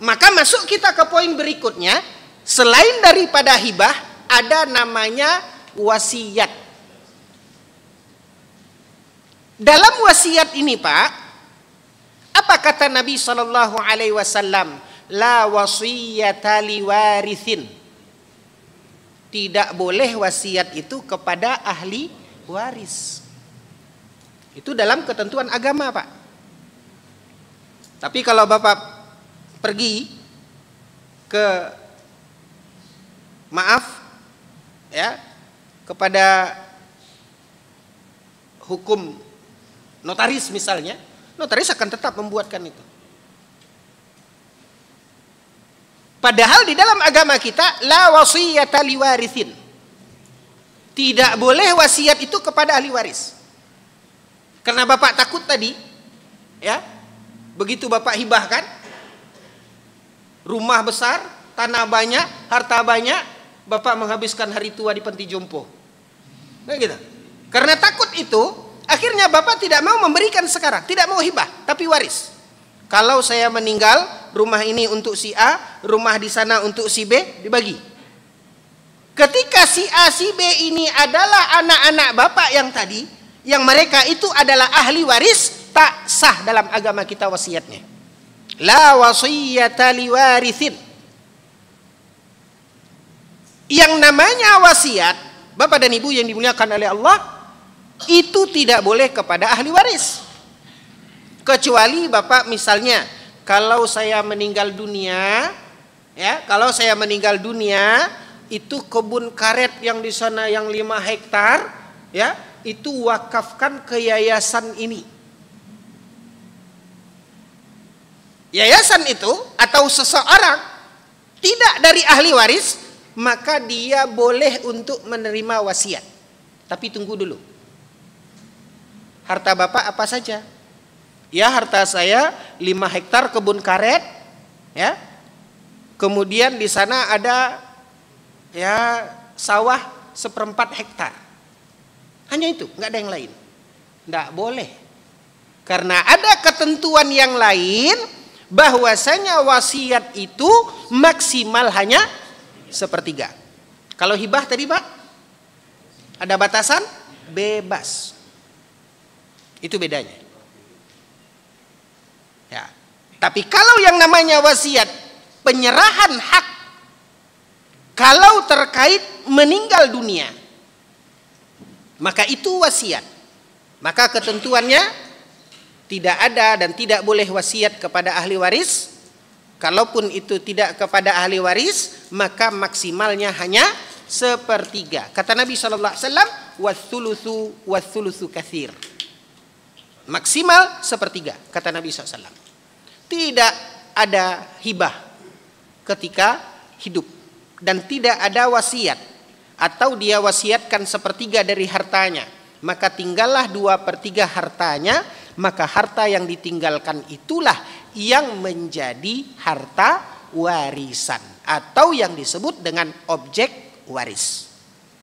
Maka masuk kita ke poin berikutnya. Selain daripada hibah, ada namanya wasiat. Dalam wasiat ini Pak, apa kata Nabi SAW? La wasiyata liwarithin. Tidak boleh wasiat itu kepada ahli waris. Itu dalam ketentuan agama Pak. Tapi kalau Bapak pergi ke kepada hukum notaris misalnya, notaris akan tetap membuatkan itu. Padahal di dalam agama kita la wasiyata liwarithin. Tidak boleh wasiat itu kepada ahli waris. Karena Bapak takut tadi, ya, begitu Bapak hibahkan, rumah besar, tanah banyak, harta banyak, Bapak menghabiskan hari tua di panti jompo. Nah, gitu. Karena takut itu, akhirnya Bapak tidak mau memberikan sekarang, tidak mau hibah, tapi waris. Kalau saya meninggal, rumah ini untuk si A, rumah di sana untuk si B, dibagi. Ketika si A, si B ini adalah anak-anak Bapak yang tadi, yang mereka itu adalah ahli waris, tak sah dalam agama kita wasiatnya. La wasiyata liwarithin. Yang namanya wasiat, Bapak dan Ibu yang dimuliakan oleh Allah, itu tidak boleh kepada ahli waris. Kecuali Bapak misalnya, kalau saya meninggal dunia, ya, kalau saya meninggal dunia, itu kebun karet yang di sana yang 5 hektar, ya, itu wakafkan ke yayasan ini. Yayasan itu atau seseorang tidak dari ahli waris, maka dia boleh untuk menerima wasiat. Tapi tunggu dulu. Harta Bapak apa saja? Ya, harta saya 5 hektar kebun karet, ya. Kemudian di sana ada ya sawah 1/4 hektar. Hanya itu, nggak ada yang lain. Nggak boleh. Karena ada ketentuan yang lain bahwasanya wasiat itu maksimal hanya 1/3. Kalau hibah tadi Pak, ada batasan bebas. Itu bedanya. Ya. Tapi kalau yang namanya wasiat, penyerahan hak, kalau terkait meninggal dunia, maka itu wasiat. Maka ketentuannya tidak ada dan tidak boleh wasiat kepada ahli waris. Kalaupun itu tidak kepada ahli waris, maka maksimalnya hanya 1/3. Kata Nabi SAW, wathuluthu kathir. Maksimal 1/3, kata Nabi SAW. Tidak ada hibah ketika hidup. Dan tidak ada wasiat. Atau dia wasiatkan 1/3 dari hartanya, maka tinggallah 2/3 hartanya, maka harta yang ditinggalkan itulah yang menjadi harta warisan atau yang disebut dengan objek waris.